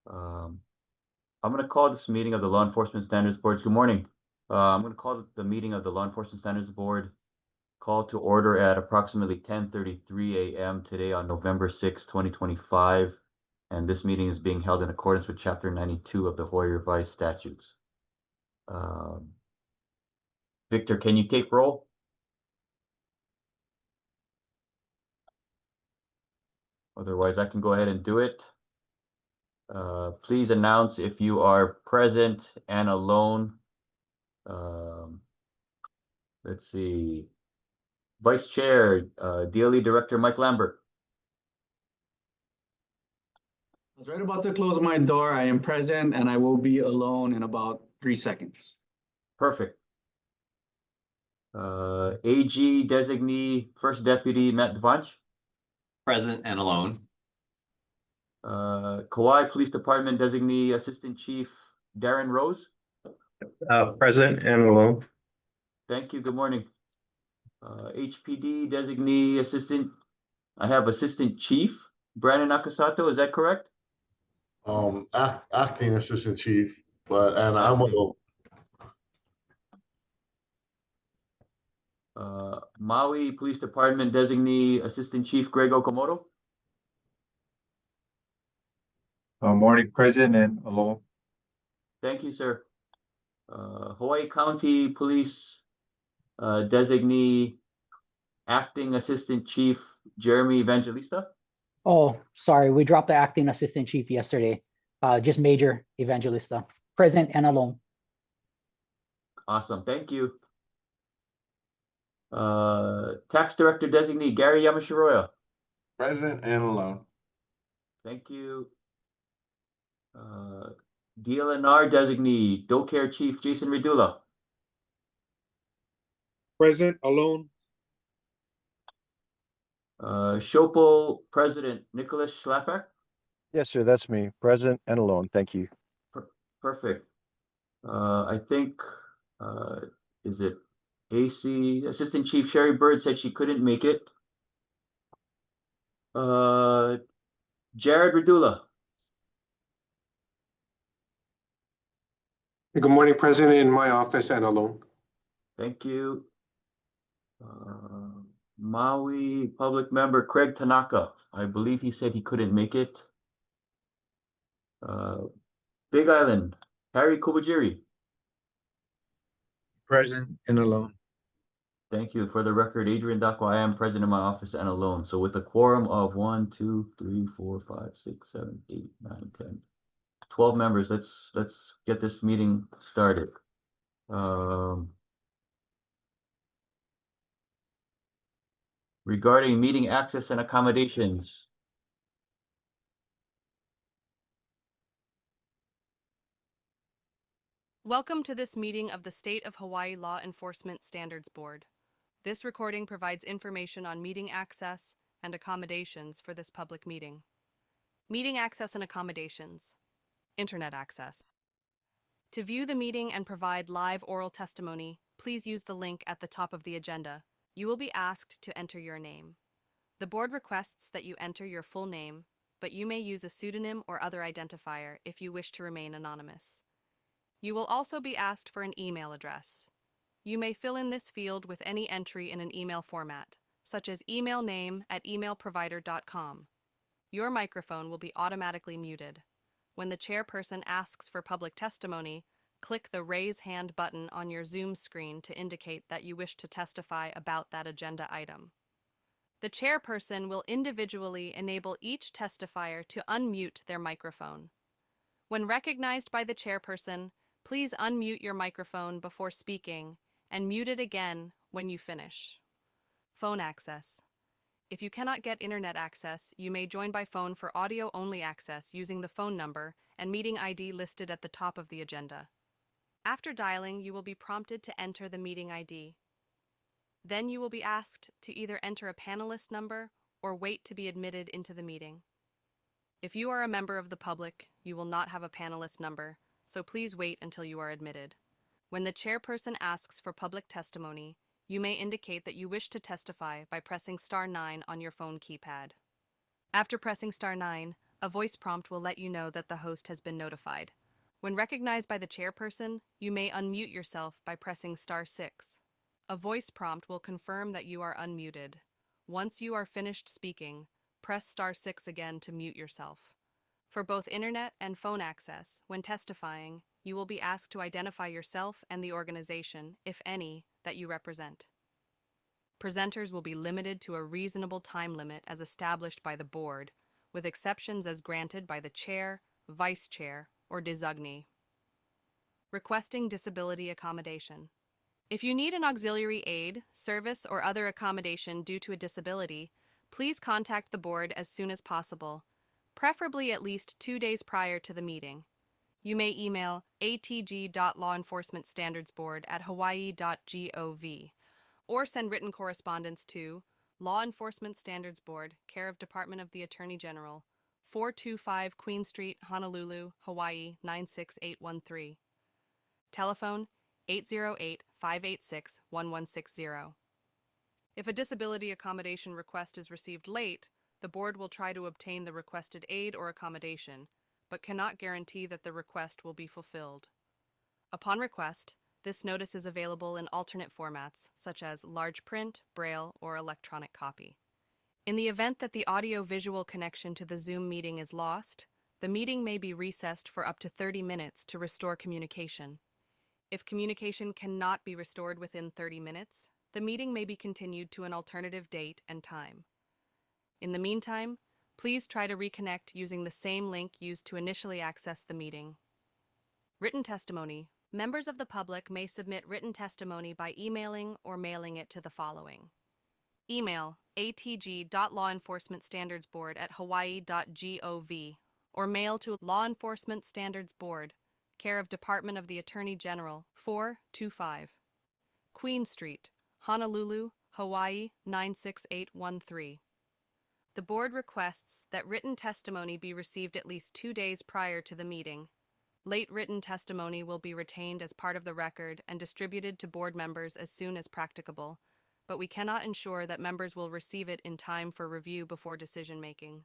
Um, I'm going to call this meeting of the Law Enforcement Standards Board. Good morning. I'm going to call the meeting of the Law Enforcement Standards Board call to order at approximately 10:33 a.m. today on November 6, 2025. And this meeting is being held in accordance with Chapter 92 of the Hawaii Revised Statutes. Victor, can you take roll? Otherwise, I can go ahead and do it. Please announce if you are present and alone. Let's see. Vice Chair, DLE Director Mike Lambert. I was right about to close my door. I am present and I will be alone in about 3 seconds. Perfect. AG Designee First Deputy Matt Devanch. Present and alone. Kauai Police Department Designee Assistant Chief Darren Rose. Present and alone. Thank you. Good morning. HPD Designee Assistant. I have Assistant Chief Brandon Nakasato. Is that correct? Acting Assistant Chief, and I'm alone. Maui Police Department Designee Assistant Chief Greg Okamoto. Morning, present and alone. Thank you, sir. Hawaii County Police Designee Acting Assistant Chief Jeremy Evangelista. Oh, sorry, we dropped the acting assistant chief yesterday. Just Major Evangelista, present and alone. Awesome, thank you. Tax Director Designee Gary Yamashiroya. Present and alone. Thank you. DLNR Designee DoCare Chief Jason Redula. Present, alone. Shopo President Nicholas Schlapak. Yes, sir, that's me. Present and alone. Thank you. Perfect. I think, is it AC Assistant Chief Sherry Bird said she couldn't make it. Jared Redula. Good morning, President, in my office and alone. Thank you. Maui Public Member Craig Tanaka. I believe he said he couldn't make it. Big Island, Harry Kubajiri. Present and alone. Thank you. For the record, Adrian Dakwa, I am present in my office and alone. So with a quorum of 1, 2, 3, 4, 5, 6, 7, 8, 9, 10, 12 members, let's get this meeting started. Regarding meeting access and accommodations. Welcome to this meeting of the State of Hawaii Law Enforcement Standards Board. This recording provides information on meeting access and accommodations for this public meeting. Meeting access and accommodations. Internet access. To view the meeting and provide live oral testimony, please use the link at the top of the agenda. You will be asked to enter your name. The board requests that you enter your full name, but you may use a pseudonym or other identifier if you wish to remain anonymous. You will also be asked for an email address. You may fill in this field with any entry in an email format, such as email name@emailprovider.com. Your microphone will be automatically muted. When the chairperson asks for public testimony, click the Raise Hand button on your Zoom screen to indicate that you wish to testify about that agenda item. The chairperson will individually enable each testifier to unmute their microphone. When recognized by the chairperson, please unmute your microphone before speaking and mute it again when you finish. Phone access. If you cannot get internet access, you may join by phone for audio-only access using the phone number and meeting ID listed at the top of the agenda. After dialing, you will be prompted to enter the meeting ID. Then you will be asked to either enter a panelist number or wait to be admitted into the meeting. If you are a member of the public, you will not have a panelist number, so please wait until you are admitted. When the chairperson asks for public testimony, you may indicate that you wish to testify by pressing *9 on your phone keypad. After pressing *9, A voice prompt will let you know that the host has been notified. When recognized by the chairperson, you may unmute yourself by pressing *6. A voice prompt will confirm that you are unmuted. Once you are finished speaking, press *6 again to mute yourself. For both internet and phone access, when testifying, you will be asked to identify yourself and the organization, if any, that you represent. Presenters will be limited to a reasonable time limit as established by the board, with exceptions as granted by the chair, vice chair, or designee. Requesting disability accommodation. If you need an auxiliary aid, service, or other accommodation due to a disability, please contact the board as soon as possible, preferably at least 2 days prior to the meeting. You may email atg.lawenforcementstandardsboard@hawaii.gov or send written correspondence to Law Enforcement Standards Board, care of Department of the Attorney General, 425 Queen Street, Honolulu, Hawaii 96813. Telephone 808-586-1160. If a disability accommodation request is received late, the board will try to obtain the requested aid or accommodation, but cannot guarantee that the request will be fulfilled. Upon request, this notice is available in alternate formats, such as large print, braille, or electronic copy. In the event that the audio-visual connection to the Zoom meeting is lost, the meeting may be recessed for up to 30 minutes to restore communication. If communication cannot be restored within 30 minutes, the meeting may be continued to an alternative date and time. In the meantime, please try to reconnect using the same link used to initially access the meeting. Written testimony. Members of the public may submit written testimony by emailing or mailing it to the following. Email atg.lawenforcementstandardsboard@hawaii.gov or mail to Law Enforcement Standards Board, care of Department of the Attorney General, 425 Queen Street, Honolulu, Hawaii 96813. The board requests that written testimony be received at least 2 days prior to the meeting. Late written testimony will be retained as part of the record and distributed to board members as soon as practicable, but we cannot ensure that members will receive it in time for review before decision-making.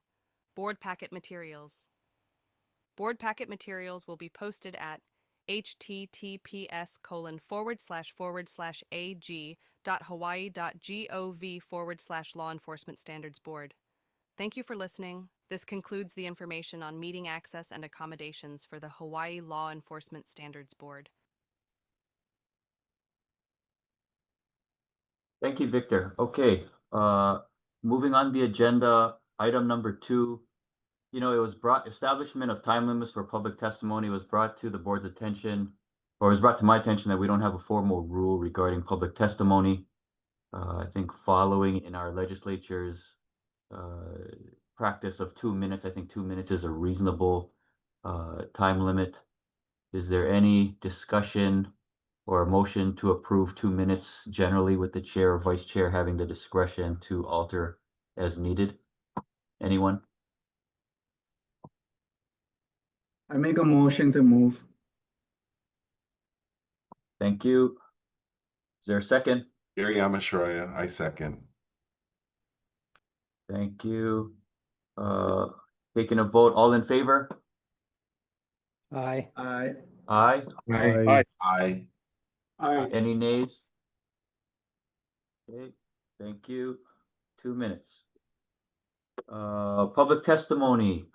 Board packet materials. Board packet materials will be posted at https://ag.hawaii.gov/Law Enforcement Standards Board. Thank you for listening. This concludes the information on meeting access and accommodations for the Hawaii Law Enforcement Standards Board. Thank you, Victor. Okay, moving on the agenda, item number 2. It was establishment of time limits for public testimony was brought to the board's attention, or was brought to my attention that we don't have a formal rule regarding public testimony. I think following in our legislature's practice of 2 minutes, I think 2 minutes is a reasonable time limit. Is there any discussion or a motion to approve 2 minutes generally with the chair or vice chair having the discretion to alter as needed? Anyone? I make a motion to move. Thank you. Is there a second? Gary Yamashroya, I second. Thank you. Taking a vote, all in favor? Aye. Aye. Aye. Aye. Aye. Aye. Any nays? Okay, thank you. 2 minutes. Public testimony.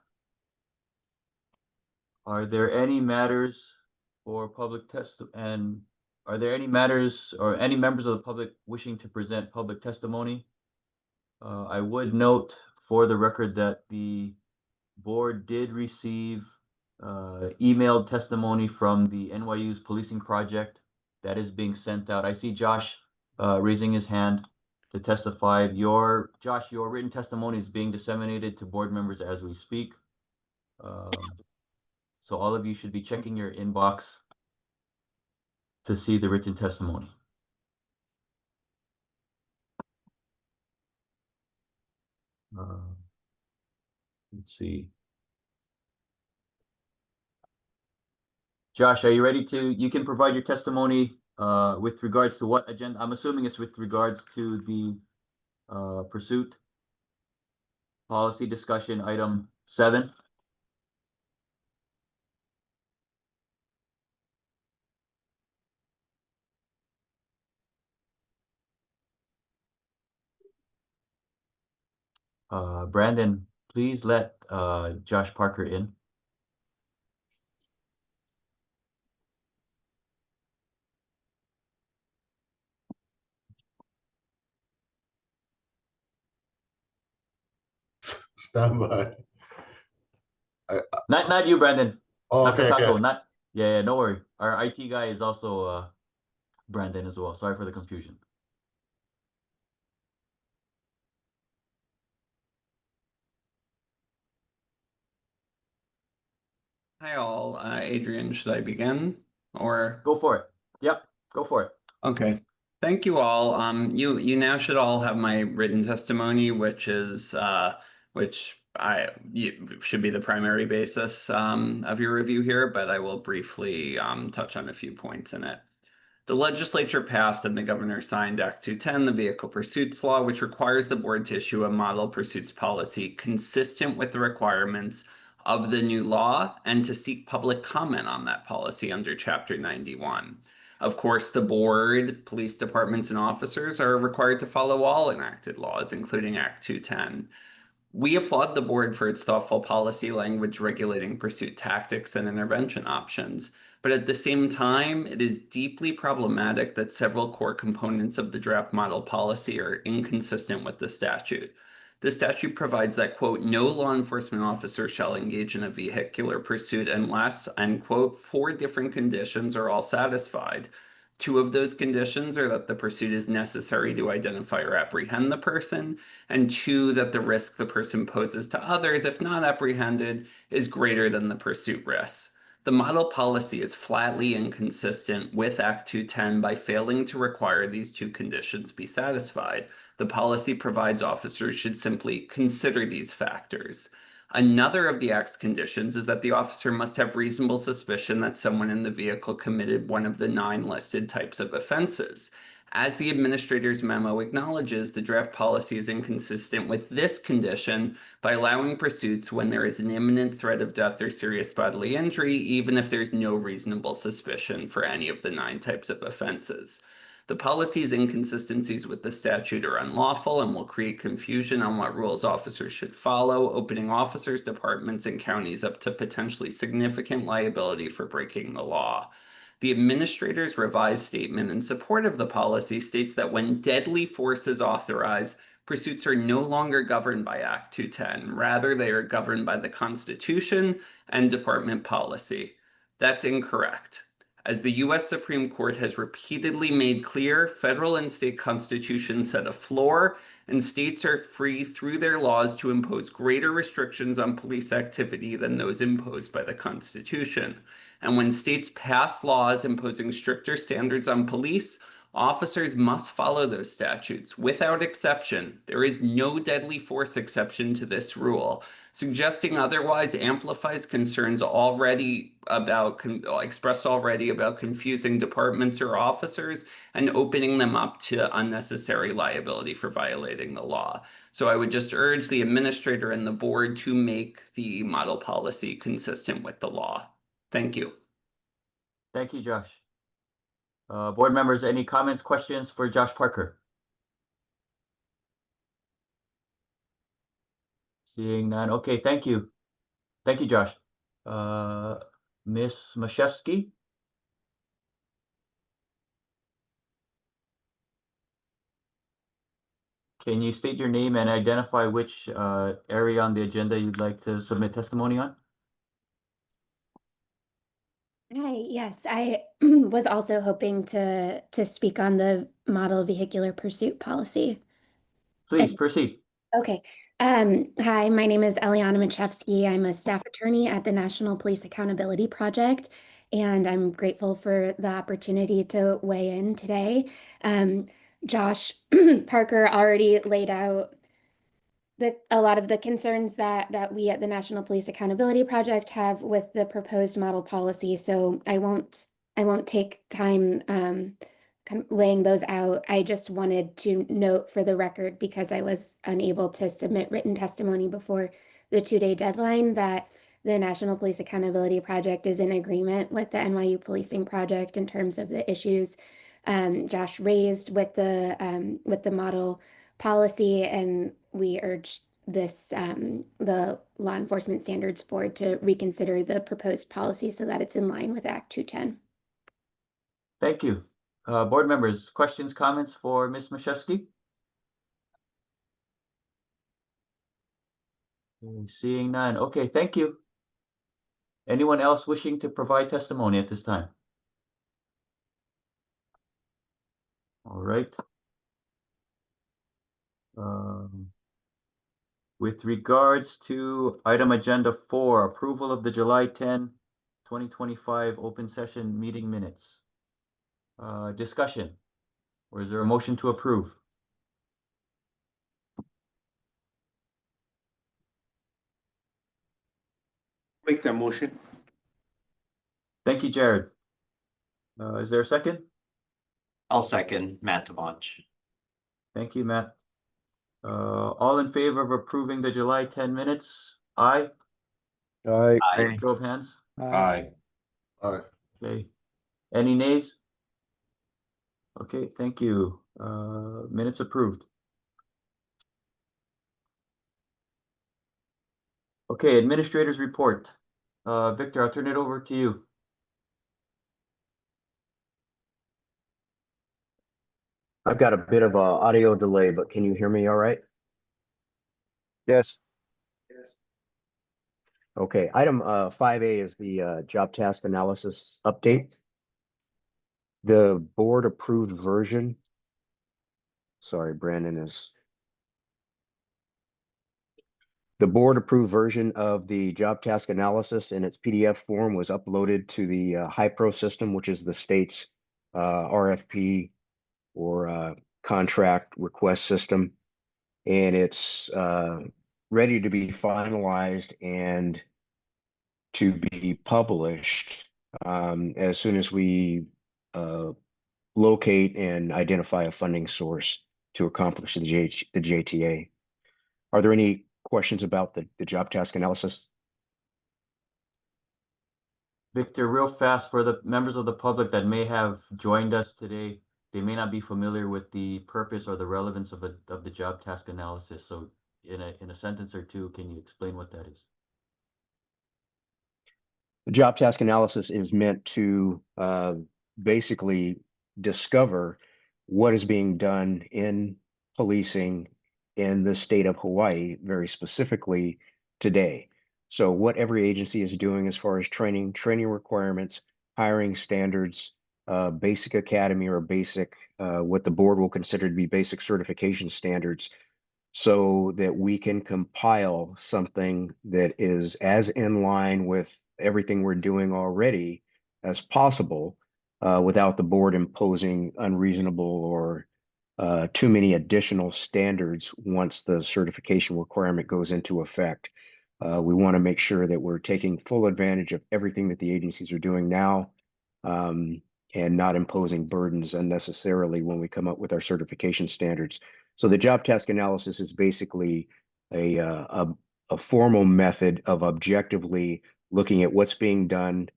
Are there any matters for public and are there any matters or any members of the public wishing to present public testimony? I would note for the record that the board did receive emailed testimony from the NYU's policing project that is being sent out. I see Josh raising his hand to testify. Josh, your written testimony is being disseminated to board members as we speak. So all of you should be checking your inbox to see the written testimony. Let's see. Josh, are you ready you can provide your testimony with regards to what agenda? I'm assuming it's with regards to the pursuit policy discussion item 7. Brandon, please let Josh Parker in. Stand by. Not you, Brandon. Oh, Not okay, Kasako, okay. not yeah, no worry. Our IT guy is also Brandon as well. Sorry for the confusion. Hi all, Adrian, should I begin or? Go for it. Yep, go for it. Okay, thank you all. You now should all have my written testimony, which should be the primary basis of your review here, but I will briefly touch on a few points in it. The legislature passed and the governor signed Act 210, the Vehicle Pursuits Law, which requires the board to issue a model pursuits policy consistent with the requirements of the new law and to seek public comment on that policy under Chapter 91. Of course, the board, police departments, and officers are required to follow all enacted laws, including Act 210. We applaud the board for its thoughtful policy language regulating pursuit tactics and intervention options. But at the same time, it is deeply problematic that several core components of the draft model policy are inconsistent with the statute. The statute provides that, quote, no law enforcement officer shall engage in a vehicular pursuit unless, end quote, 4 different conditions are all satisfied. 2 of those conditions are that the pursuit is necessary to identify or apprehend the person, and 2, that the risk the person poses to others, if not apprehended, is greater than the pursuit risks. The model policy is flatly inconsistent with Act 210 by failing to require these 2 conditions be satisfied. The policy provides officers should simply consider these factors. Another of the Act's conditions is that the officer must have reasonable suspicion that someone in the vehicle committed one of the 9 listed types of offenses. As the administrator's memo acknowledges, the draft policy is inconsistent with this condition by allowing pursuits when there is an imminent threat of death or serious bodily injury, even if there's no reasonable suspicion for any of the 9 types of offenses. The policy's inconsistencies with the statute are unlawful and will create confusion on what rules officers should follow, opening officers, departments, and counties up to potentially significant liability for breaking the law. The administrator's revised statement in support of the policy states that when deadly force is authorized, pursuits are no longer governed by Act 210. Rather, they are governed by the Constitution and department policy. That's incorrect. As the U.S. Supreme Court has repeatedly made clear, federal and state constitutions set a floor, and states are free through their laws to impose greater restrictions on police activity than those imposed by the Constitution. And when states pass laws imposing stricter standards on police, officers must follow those statutes without exception. There is no deadly force exception to this rule. Suggesting otherwise amplifies concerns expressed already about confusing departments or officers and opening them up to unnecessary liability for violating the law. So I would just urge the administrator and the board to make the model policy consistent with the law. Thank you. Thank you, Josh. Board members, any comments, questions for Josh Parker? Seeing none. Okay, thank you. Thank you, Josh. Ms. Mashevsky? Can you state your name and identify which area on the agenda you'd like to submit testimony on? Hi, yes, I was also hoping to speak on the model vehicular pursuit policy. Please proceed. Okay. Hi, my name is Eliana Machevsky. I'm a staff attorney at the National Police Accountability Project, and I'm grateful for the opportunity to weigh in today. Josh Parker already laid out a lot of the concerns that we at the National Police Accountability Project have with the proposed model policy, so I won't take time kind of laying those out. I just wanted to note for the record, because I was unable to submit written testimony before the 2-day deadline, that the National Police Accountability Project is in agreement with the NYU Policing Project in terms of the issues Josh raised with the model policy, and we urge the Law Enforcement Standards Board to reconsider the proposed policy so that it's in line with Act 210. Thank you. Board members, questions, comments for Ms. Mashevsky? Seeing none. Okay, thank you. Anyone else wishing to provide testimony at this time? All right. With regards to item agenda 4, approval of the July 10, 2025 open session meeting minutes. Discussion, or is there a motion to approve? Make that motion. Thank you, Jared. Is there a second? I'll second Matt Devanch. Thank you, Matt. All in favor of approving the July 10 minutes? Aye. Aye. Aye. Show of hands. Aye. Aye. Okay. Any nays? Okay, thank you. Minutes approved. Okay, administrators report. Victor, I'll turn it over to you. I've got a bit of a audio delay, but can you hear me all right? Yes. Okay, item 5A is the job task analysis update. The board approved version. Sorry, Brandon is. The board approved version of the job task analysis in its PDF form was uploaded to the HiPro system, which is the state's RFP or contract request system. And it's ready to be finalized and to be published as soon as we locate and identify a funding source to accomplish the JTA. Are there any questions about the job task analysis? Victor, real fast for the members of the public that may have joined us today, they may not be familiar with the purpose or the relevance of the job task analysis. So in a sentence or two, can you explain what that is? The job task analysis is meant to basically discover what is being done in policing in the state of Hawaii, very specifically today. So what every agency is doing as far as training requirements, hiring standards, basic academy or basic, what the board will consider to be basic certification standards, so that we can compile something that is as in line with everything we're doing already as possible, without the board imposing unreasonable or too many additional standards once the certification requirement goes into effect. We want to make sure that we're taking full advantage of everything that the agencies are doing now, and not imposing burdens unnecessarily when we come up with our certification standards. So the job task analysis is basically a formal method of objectively looking at what's being done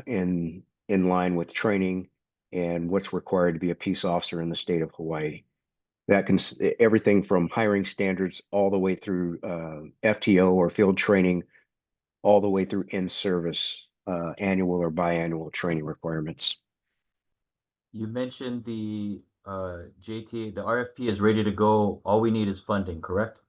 in line with training and what's required to be a peace officer in the state of Hawaii. That can everything from hiring standards all the way through FTO or field training, all the way through in-service annual or biannual training requirements. You mentioned the JTA, the RFP is ready to go. All we need is funding, correct?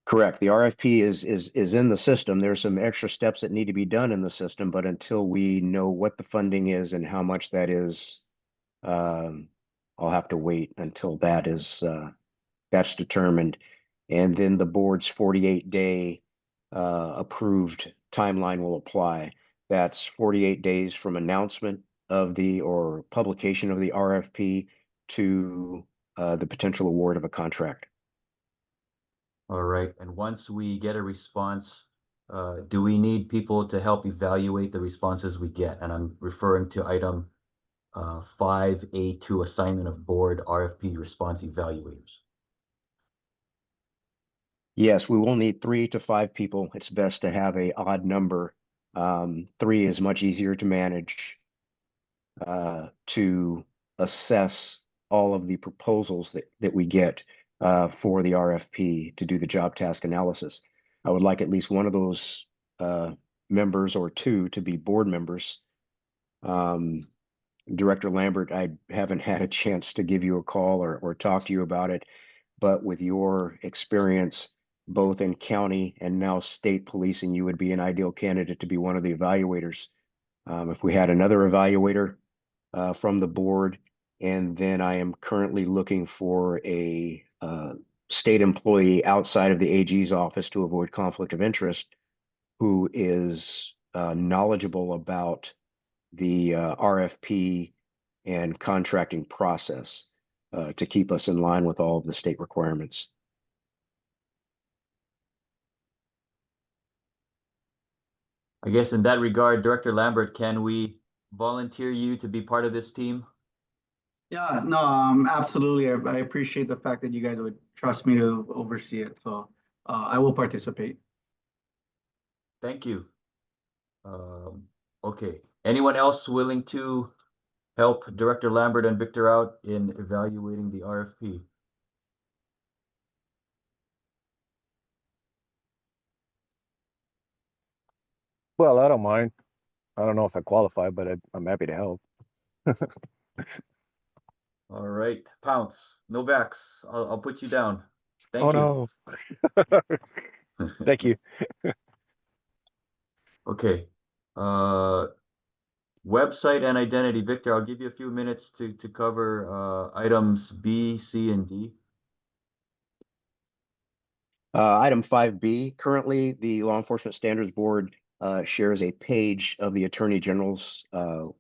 Correct. The RFP is in the system. There's some extra steps that need to be done in the system, but until we know what the funding is and how much that is, I'll have to wait until that is that's determined. And then the board's 48-day approved timeline will apply. That's 48 days from announcement of or publication of the RFP to the potential award of a contract. All right. And once we get a response, do we need people to help evaluate the responses we get? And I'm referring to item 5A2, assignment of board RFP response evaluators. Yes, we will need 3 to 5 people. It's best to have an odd number. 3 is much easier to manage, to assess all of the proposals that we get. for the RFP to do the job task analysis. I would like at least one of those members or two to be board members. Director Lambert, I haven't had a chance to give you a call or talk to you about it, but with your experience both in county and now state policing, you would be an ideal candidate to be one of the evaluators. If we had another evaluator from the board, and then I am currently looking for a state employee outside of the AG's office to avoid conflict of interest, who is knowledgeable about the RFP and contracting process to keep us in line with all of the state requirements. I guess in that regard, Director Lambert, can we volunteer you to be part of this team? Yeah, no, absolutely. I appreciate the fact that you guys would trust me to oversee it. So I will participate. Thank you. Okay, anyone else willing to help Director Lambert and Victor out in evaluating the RFP? Well, I don't mind. I don't know if I qualify, but I'm happy to help. All right, Pounce, no backs. I'll put you down. Thank Oh, you. no. Thank you. Okay. Website and identity. Victor, I'll give you a few minutes to cover items B, C, and D. Item 5B, currently the Law Enforcement Standards Board shares a page of the Attorney General's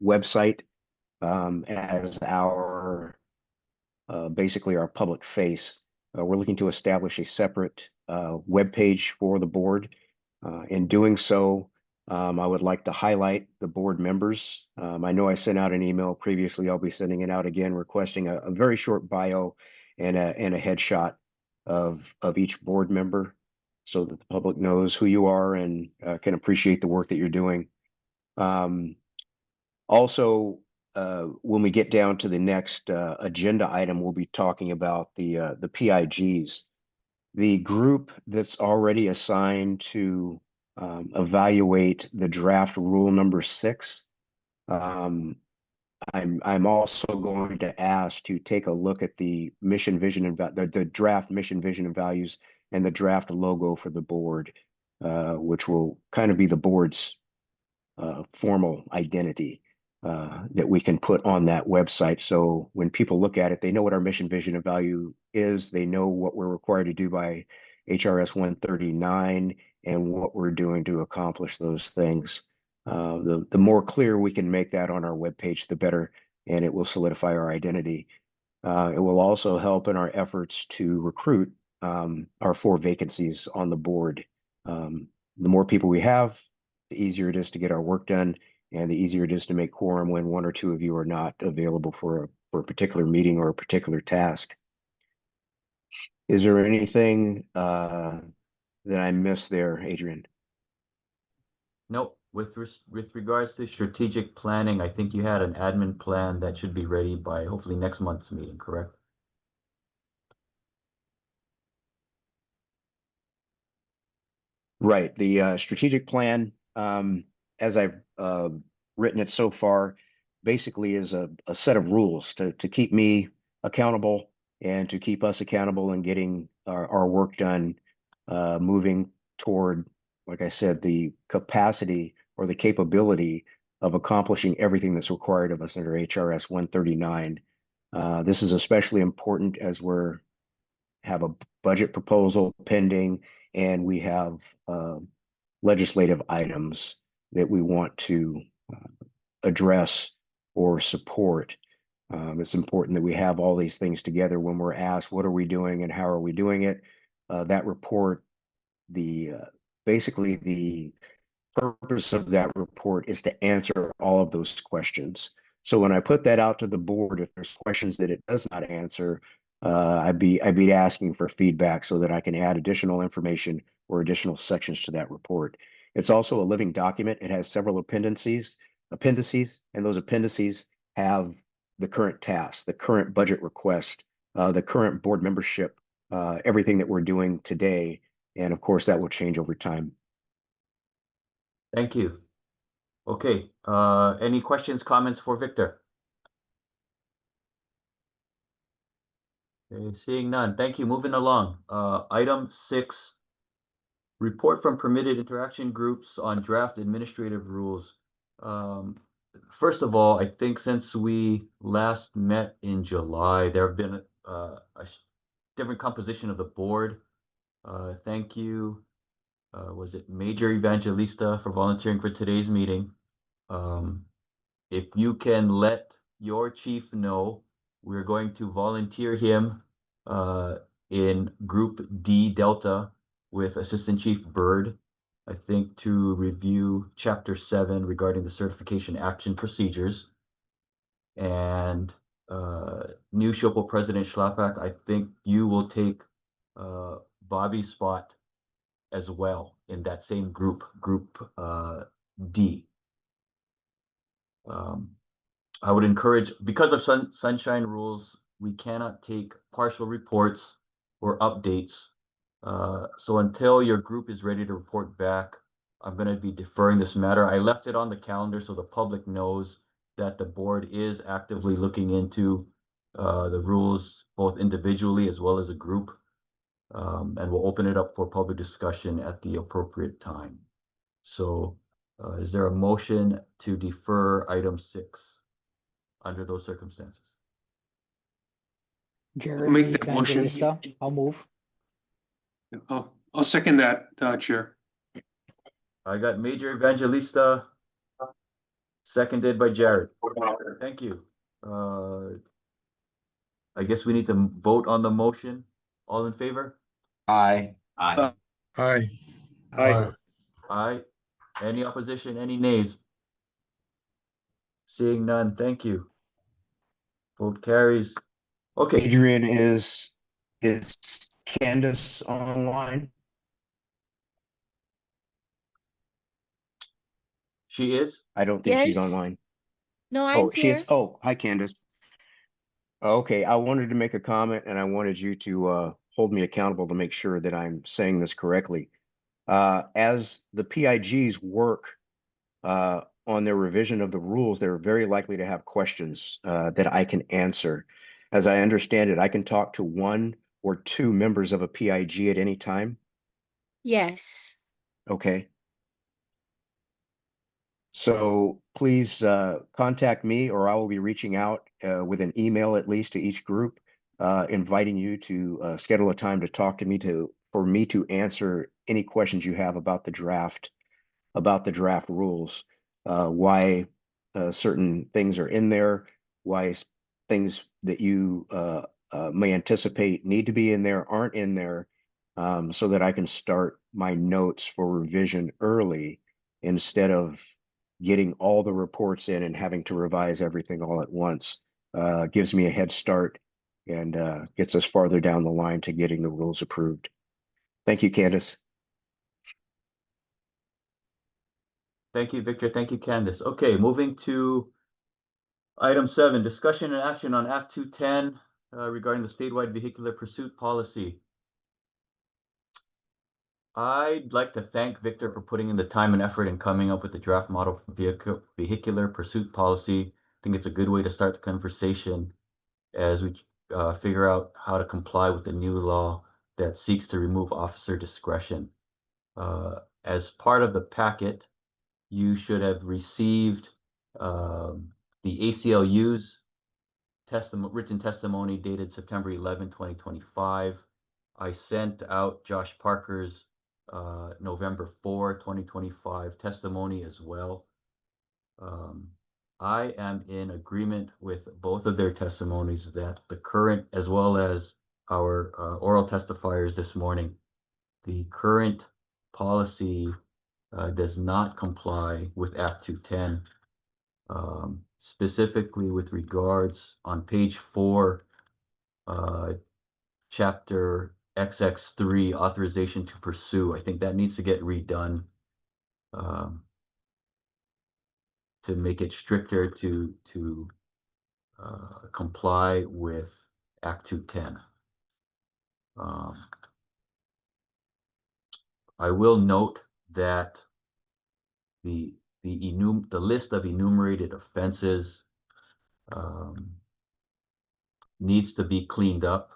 website as our basically our public face. We're looking to establish a separate web page for the board. In doing so, I would like to highlight the board members. I know I sent out an email previously. I'll be sending it out again, requesting a very short bio and a headshot of each board member, so that the public knows who you are and can appreciate the work that you're doing. Also, when we get down to the next agenda item, we'll be talking about the PIGs. The group that's already assigned to evaluate the draft rule number 6. I'm also going to ask to take a look at the mission, vision, and the draft mission, vision, and values, and the draft logo for the board, which will kind of be the board's formal identity that we can put on that website. So when people look at it, they know what our mission, vision, and value is. They know what we're required to do by HRS 139 and what we're doing to accomplish those things. The more clear we can make that on our webpage, the better, and it will solidify our identity. It will also help in our efforts to recruit our 4 vacancies on the board. The more people we have, the easier it is to get our work done, and the easier it is to make quorum when 1 or 2 of you are not available for a particular meeting or a particular task. Is there anything that I missed there, Adrian? Nope. With regards to strategic planning, I think you had an admin plan that should be ready by hopefully next month's meeting, correct? Right. The strategic plan, as I've written it so far, basically is a set of rules to keep me accountable and to keep us accountable in getting our work done, moving toward, like I said, the capacity or the capability of accomplishing everything that's required of us under HRS 139. This is especially important as have a budget proposal pending, and we have legislative items that we want to address or support. It's important that we have all these things together when we're asked, what are we doing and how are we doing it? That report, basically the purpose of that report is to answer all of those questions. So when I put that out to the board, if there's questions that it does not answer, I'd be asking for feedback so that I can add additional information or additional sections to that report. It's also a living document. It has several appendices, and those appendices have the current tasks, the current budget request, the current board membership everything that we're doing today. And of course, that will change over time. Thank you. Okay, any questions, comments for Victor? Okay, seeing none. Thank you. Moving along. Item 6, report from permitted interaction groups on draft administrative rules. First of all, I think since we last met in July, there have been a different composition of the board. Thank you. Was it Major Evangelista for volunteering for today's meeting? If you can let your chief know, we're going to volunteer him in Group D Delta with Assistant Chief Byrd, I think, to review Chapter 7 regarding the certification action procedures. And new Shoppo President Schlapak, I think you will take Bobby's spot as well in that same group, Group D. I would encourage, because of sunshine rules, we cannot take partial reports or updates. So until your group is ready to report back, I'm going to be deferring this matter. I left it on the calendar so the public knows that the board is actively looking into the rules, both individually as well as a group. And we'll open it up for public discussion at the appropriate time. So is there a motion to defer item 6 under those circumstances? I'll make Jeremy that motion. Evangelista, I'll move. I'll second that, Chair. I got Major Evangelista, seconded by Jared. Thank you. I guess we need to vote on the motion. All in favor? Aye. Aye. Aye. Aye. Aye. Any opposition? Any nays? Seeing none, thank you. Vote carries. Okay, Adrian, is Candace online? she is. I don't think she's Yes. online. No, I'm Oh, she is. here. Oh, hi, Candace. Okay, I wanted to make a comment and I wanted you to hold me accountable to make sure that I'm saying this correctly. As the PIGs work on their revision of the rules, they're very likely to have questions that I can answer. As I understand it, I can talk to 1 or 2 members of a PIG at any time. Yes. Okay. So please contact me, or I will be reaching out with an email at least to each group, inviting you to schedule a time to talk to me for me to answer any questions you have about the draft rules, why certain things are in there, why things that you may anticipate need to be in there aren't in there, so that I can start my notes for revision early instead of getting all the reports in and having to revise everything all at once. Gives me a head start and gets us farther down the line to getting the rules approved. Thank you, Candace. Thank you, Victor. Thank you, Candace. Okay, moving to item 7, discussion and action on Act 210 regarding the statewide vehicular pursuit policy. I'd like to thank Victor for putting in the time and effort in coming up with the draft model vehicular pursuit policy. I think it's a good way to start the conversation as we figure out how to comply with the new law that seeks to remove officer discretion. As part of the packet, you should have received the ACLU's written testimony dated September 11, 2025. I sent out Josh Parker's November 4, 2025 testimony as well. I am in agreement with both of their testimonies that the current, as well as our oral testifiers this morning, the current policy does not comply with Act 210, specifically with regards on page 4, chapter XX3, authorization to pursue. I think that needs to get redone to make it stricter to comply with Act 210. Um, I will note that the list of enumerated offenses needs to be cleaned up.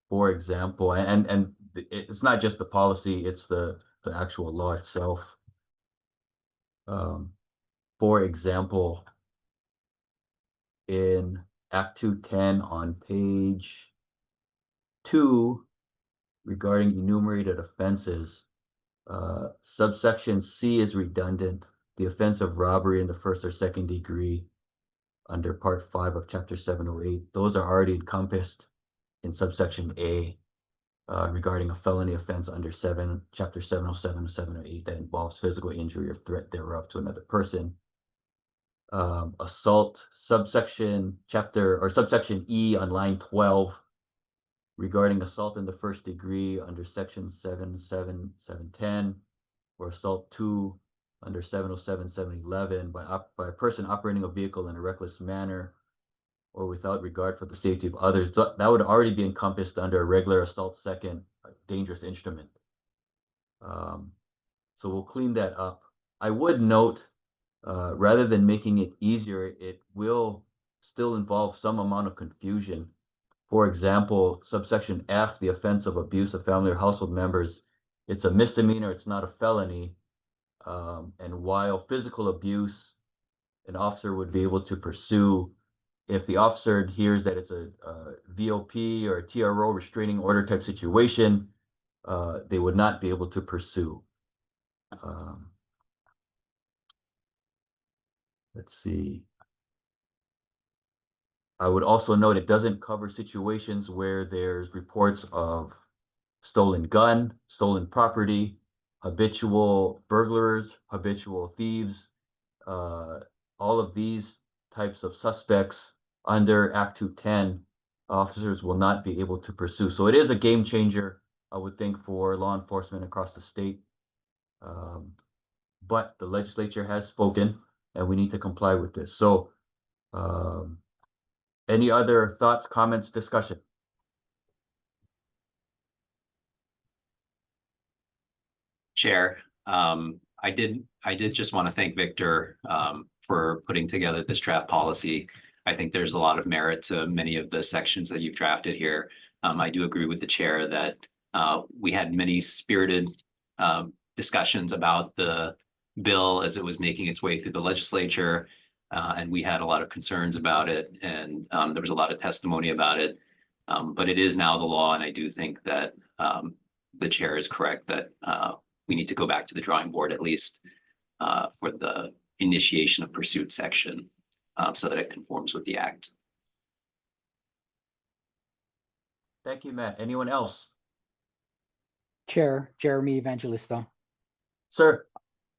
For example, and it's not just the policy, it's the actual law itself. For example, in Act 210 on page 2, regarding enumerated offenses, subsection C is redundant. The offense of robbery in the first or second degree under part 5 of chapter 708, those are already encompassed in subsection A, regarding a felony offense under chapter 707 and 708 that involves physical injury or threat thereof to another person. Assault, subsection E on line 12, regarding assault in the first degree under section 710, or assault 2 under 707, 711 by a person operating a vehicle in a reckless manner or without regard for the safety of others. That would already be encompassed under a regular assault second, dangerous instrument. So we'll clean that up. I would note, rather than making it easier, it will still involve some amount of confusion. For example, subsection F, the offense of abuse of family or household members, it's a misdemeanor, it's not a felony. And while physical abuse, an officer would be able to pursue if the officer hears that it's a VOP or a TRO, restraining order type situation, they would not be able to pursue. Let's see. I would also note it doesn't cover situations where there's reports of stolen gun, stolen property, habitual burglars, habitual thieves. All of these types of suspects under Act 210, officers will not be able to pursue. So it is a game changer, I would think, for law enforcement across the state. But the legislature has spoken and we need to comply with this. So any other thoughts, comments, discussion? Chair, I did just want to thank Victor for putting together this draft policy. I think there's a lot of merit to many of the sections that you've drafted here. I do agree with the chair that we had many spirited discussions about the bill as it was making its way through the legislature. And we had a lot of concerns about it, and there was a lot of testimony about it. But it is now the law, and I do think that the chair is correct that we need to go back to the drawing board at least for the initiation of pursuit section so that it conforms with the act. Thank you, Matt. Anyone else? Chair Jeremy Evangelista. Sir.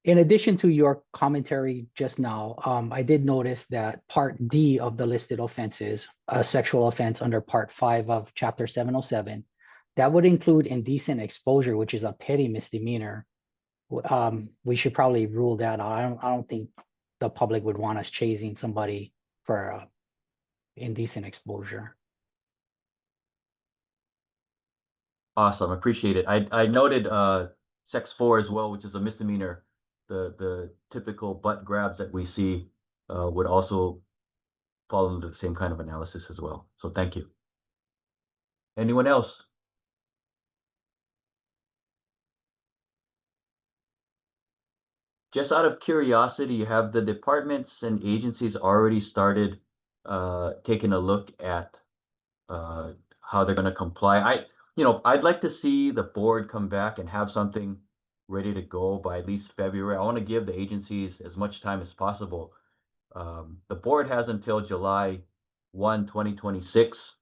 In addition to your commentary just now, I did notice that Part D of the listed offenses, a sexual offense under Part 5 of Chapter 707, that would include indecent exposure, which is a petty misdemeanor. We should probably rule that out. I don't think the public would want us chasing somebody for indecent exposure. Awesome, appreciate it. I noted Sex 4 as well, which is a misdemeanor. The typical butt grabs that we see would also fall into the same kind of analysis as well. So thank you. Anyone else? Just out of curiosity, have the departments and agencies already started taking a look at how they're going to comply? I'd like to see the board come back and have something ready to go by at least February. I want to give the agencies as much time as possible. The board has until July 1, 2026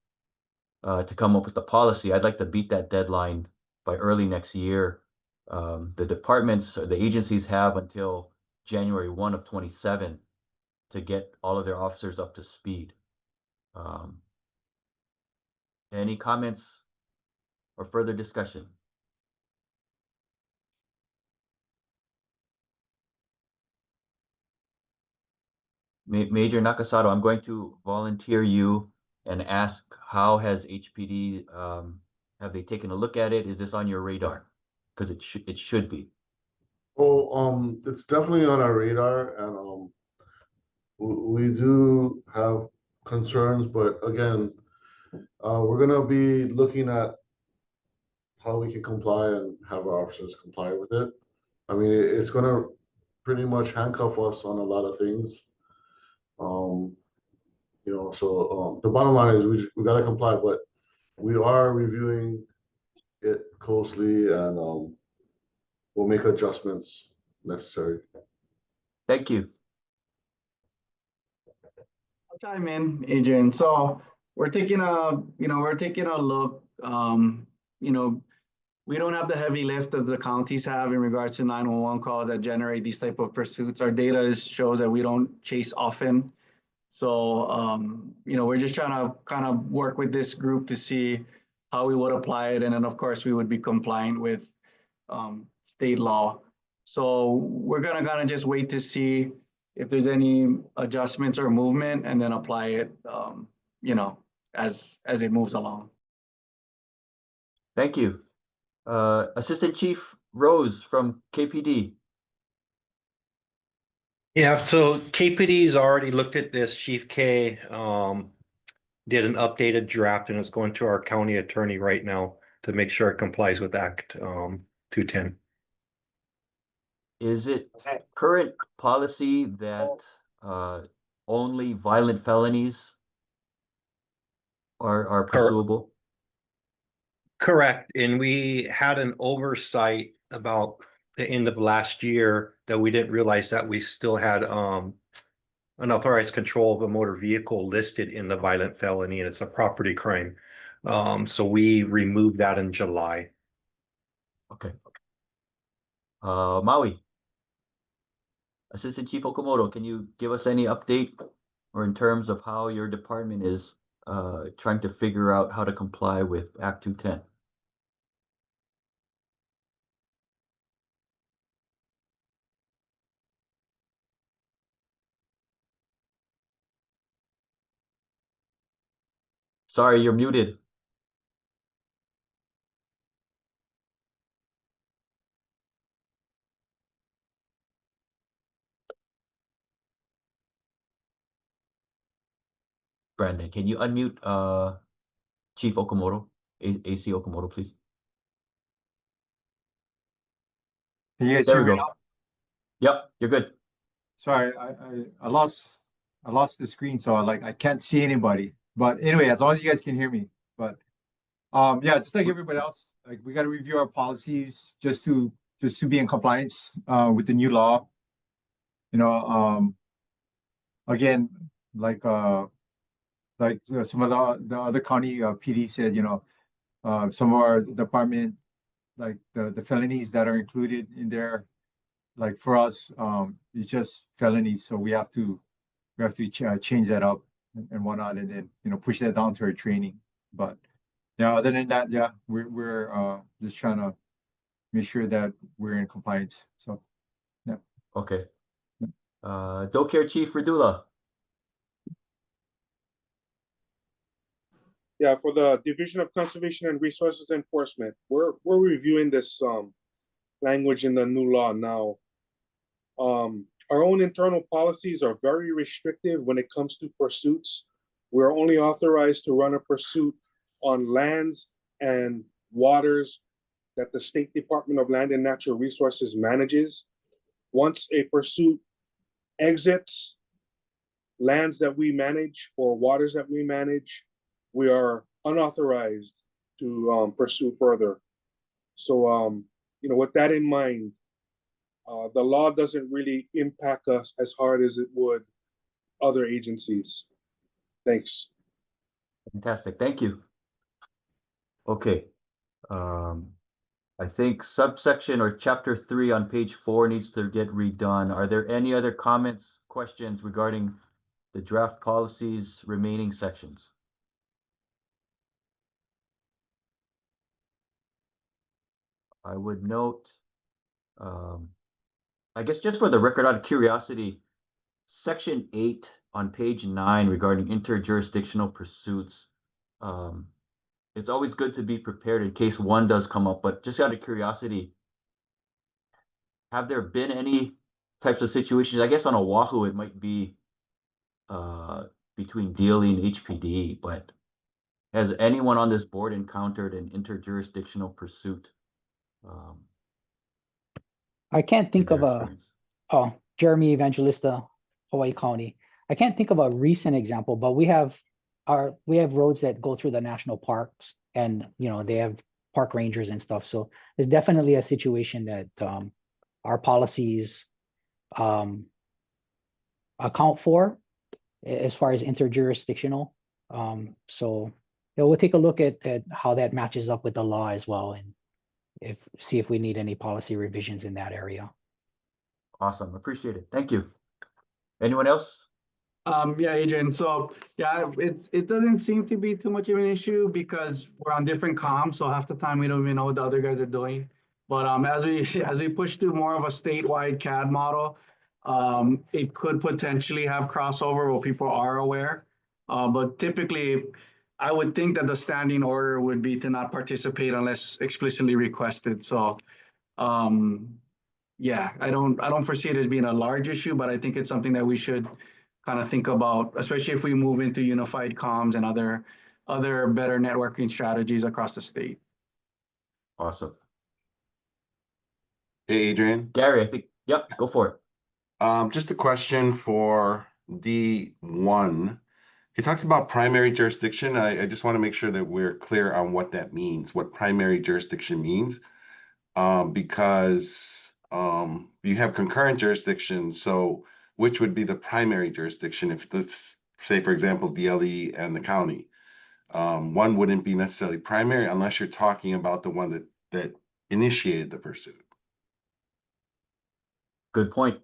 to come up with the policy. I'd like to beat that deadline by early next year. The departments or the agencies have until January 1 of 27 to get all of their officers up to speed. Any comments or further discussion? Major Nakasato, I'm going to volunteer you and ask, how has HPD Have they taken a look at it? Is this on your radar? Because it should be. Oh, it's definitely on our radar, and we do have concerns, but again, we're gonna be looking at how we can comply and have our officers comply with it. I mean, it's gonna pretty much handcuff us on a lot of things. So the bottom line is we gotta comply, but we are reviewing it closely, and we'll make adjustments necessary. Thank you. I'll chime in, Adrian. So we're taking a look, we don't have the heavy lift as the counties have in regards to 911 calls that generate these type of pursuits. Our data shows that we don't chase often. So, we're just trying to kind of work with this group to see how we would apply it. And then, of course, we would be compliant with state law. So we're gonna kind of just wait to see if there's any adjustments or movement, and then apply it, as it moves along. Thank you. Assistant Chief Rose from KPD. Yeah, so KPD's already looked at this. Chief K did an updated draft and it's going to our county attorney right now to make sure it complies with Act 210. Is it current policy that only violent felonies are pursuable? Correct. And we had an oversight about the end of last year that we didn't realize that we still had unauthorized control of a motor vehicle listed in the violent felony, and it's a property crime. So we removed that in July. Okay. Maui. Assistant Chief Okamoto, can you give us any update or in terms of how your department is trying to figure out how to comply with Act 210? Sorry, you're muted. Brandon, can you unmute Chief Okamoto, AC Okamoto, please? Can you guys There hear we me go. now? Yep, you're good. Sorry, I lost the screen, so I can't see anybody. But anyway, as long as you guys can hear me. But yeah, just like everybody else, like we got to review our policies just to be in compliance with the new law. Again, like some of the other county PD said, some of our department, like the felonies that are included in there, like for us, it's just felonies, so we have to change that up and whatnot, and then push that down to our training. But yeah, other than that, yeah, we're just trying to make sure that we're in compliance. So yeah. Okay. Docare Chief Radula. Yeah, for the Division of Conservation and Resources Enforcement, we're reviewing this language in the new law now. Our own internal policies are very restrictive when it comes to pursuits. We're only authorized to run a pursuit on lands and waters that the State Department of Land and Natural Resources manages. Once a pursuit exits lands that we manage or waters that we manage, we are unauthorized to pursue further. So, with that in mind, the law doesn't really impact us as hard as it would other agencies. Thanks. Fantastic, thank you. Okay. I think subsection or chapter 3 on page 4 needs to get redone. Are there any other comments, questions regarding the draft policies remaining sections? I would note, I guess just for the record, out of curiosity, section 8 on page 9 regarding interjurisdictional pursuits, it's always good to be prepared in case one does come up, but just out of curiosity, have there been any types of situations, I guess on Oahu, it might be between DLE and HPD, but has anyone on this board encountered an interjurisdictional pursuit? I can't think in of your a, experience? oh, Jeremy Evangelista, Hawaii County. I can't think of a recent example, but we have roads that go through the national parks, and they have park rangers and stuff. So there's definitely a situation that our policies account for as far as interjurisdictional. So we'll take a look at how that matches up with the law as well, and see if we need any policy revisions in that area. Awesome, appreciate it. Thank you. Anyone else? Yeah, Adrian. So yeah, it doesn't seem to be too much of an issue because we're on different comms, so half the time we don't even know what the other guys are doing. But as we push through more of a statewide CAD model, it could potentially have crossover where people are aware. But typically, I would think that the standing order would be to not participate unless explicitly requested. So yeah, I don't foresee it as being a large issue, but I think it's something that we should kind of think about, especially if we move into unified comms and other better networking strategies across the state. Awesome. Hey, Adrian. Gary, I think, yep, go for it. Just a question for D1. He talks about primary jurisdiction. I just want to make sure that we're clear on what that means, what primary jurisdiction means. Because you have concurrent jurisdiction, so which would be the primary jurisdiction if, let's say, for example, DLE and the county? One wouldn't be necessarily primary unless you're talking about the one that initiated the pursuit. Good point.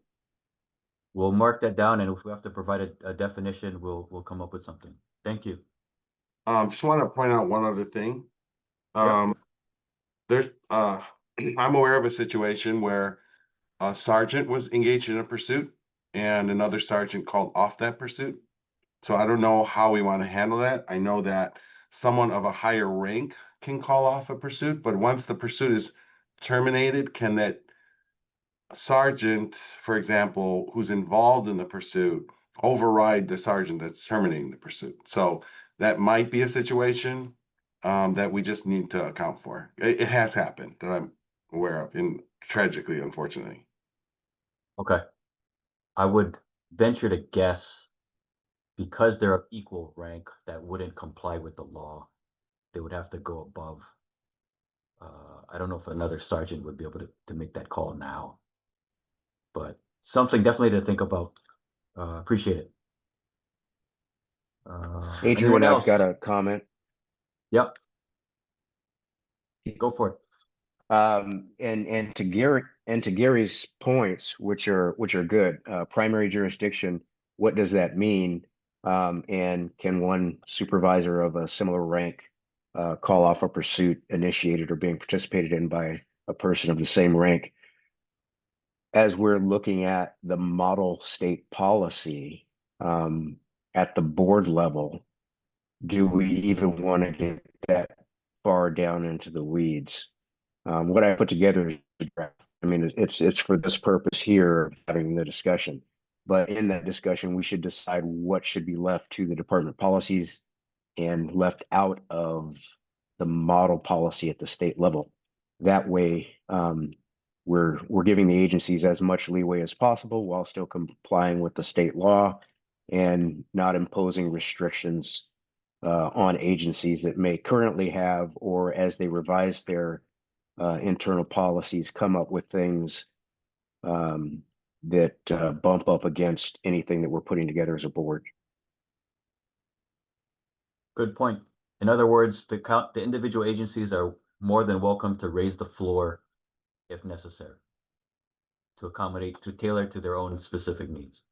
We'll mark that down, and if we have to provide a definition, we'll come up with something. Thank you. Just want to point out one other thing. Yep. There's I'm aware of a situation where a sergeant was engaged in a pursuit and another sergeant called off that pursuit. So I don't know how we want to handle that. I know that someone of a higher rank can call off a pursuit, but once the pursuit is terminated, can that sergeant, for example, who's involved in the pursuit, override the sergeant that's terminating the pursuit? So that might be a situation that we just need to account for. It has happened that I'm aware of, and tragically, unfortunately. Okay. I would venture to guess, because they're of equal rank, that wouldn't comply with the law. They would have to go above. I don't know if another sergeant would be able to make that call now, but something definitely to think about. Appreciate it. Adrian, Anyone I've else? got a comment. Yep. Go for it. And to Gary's points, which are good, primary jurisdiction, what does that mean? And can one supervisor of a similar rank call off a pursuit initiated or being participated in by a person of the same rank? As we're looking at the model state policy at the board level, do we even want to get that far down into the weeds? What I put together is a draft. I mean, it's for this purpose here, having the discussion. But in that discussion, we should decide what should be left to the department policies and left out of the model policy at the state level. That way, we're giving the agencies as much leeway as possible while still complying with the state law and not imposing restrictions on agencies that may currently have, or as they revise their internal policies, come up with things that bump up against anything that we're putting together as a board. Good point. In other words, the individual agencies are more than welcome to raise the floor if necessary, to accommodate, to tailor to their own specific needs.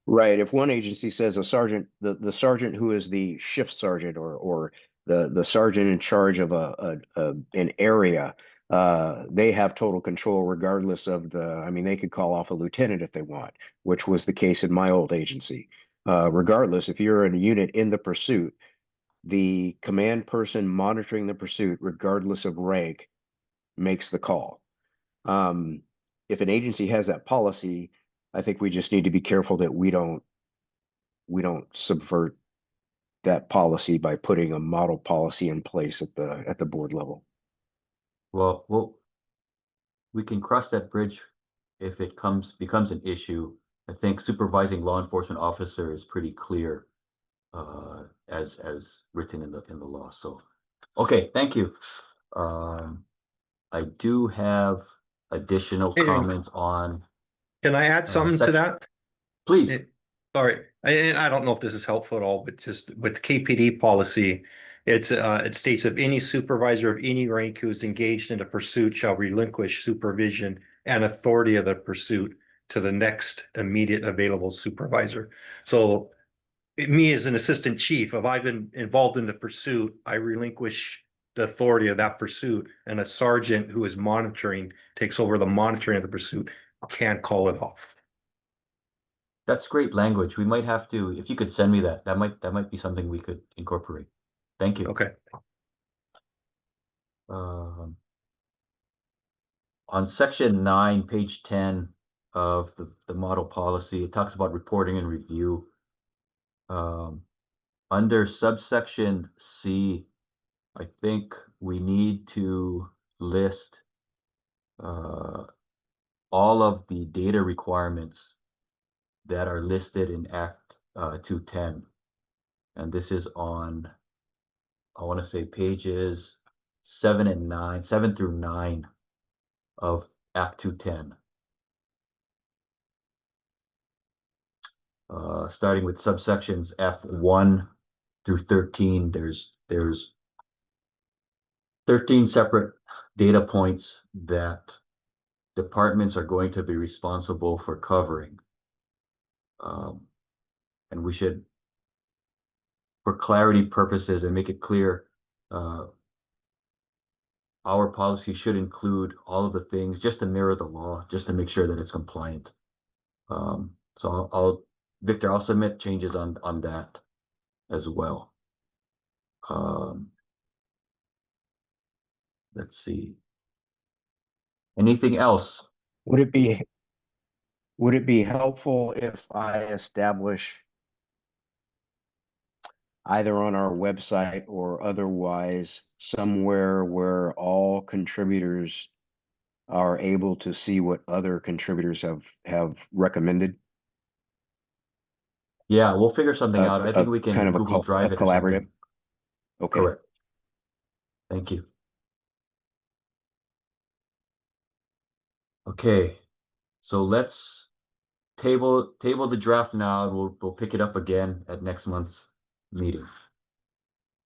Right. If one agency says a sergeant, the sergeant who is the shift sergeant or the sergeant in charge of an area, they have total control regardless of I mean, they could call off a lieutenant if they want, which was the case in my old agency. regardless, if you're in a unit in the pursuit, the command person monitoring the pursuit, regardless of rank, makes the call. If an agency has that policy, I think we just need to be careful that we don't subvert that policy by putting a model policy in place at the board level. Well, we can cross that bridge if it becomes an issue. I think supervising law enforcement officer is pretty clear, as written in the law. So, okay, thank you. I do have additional Hey, comments on. Can I add something to section- that? Please. Sorry, and I don't know if this is helpful at all, but just with KPD policy, it states if any supervisor of any rank who is engaged in a pursuit shall relinquish supervision and authority of the pursuit to the next immediate available supervisor. So me as an assistant chief, if I've been involved in the pursuit, I relinquish the authority of that pursuit, and a sergeant who is monitoring takes over the monitoring of the pursuit, can't call it off. That's great language. We might have to, if you could send me that, that might be something we could incorporate. Thank you. Okay. On section 9, page 10 of the model policy, it talks about reporting and review. Under subsection C, I think we need to list all of the data requirements that are listed in Act 210. And this is on, I want to say pages 7 through 9 of Act 210. Starting with subsections F1 through 13, there's 13 separate data points that departments are going to be responsible for covering. And we should, for clarity purposes and make it clear, our policy should include all of the things just to mirror the law, just to make sure that it's compliant. So Victor, I'll submit changes on that as well. Let's see. Anything else? Would it be helpful if I establish either on our website or otherwise somewhere where all contributors are able to see what other contributors have recommended? Yeah, we'll figure something out. I think we can kind of Google Drive a it or something. collaborative. Okay. Correct. Thank you. Okay, so let's table the draft now, and we'll pick it up again at next month's meeting.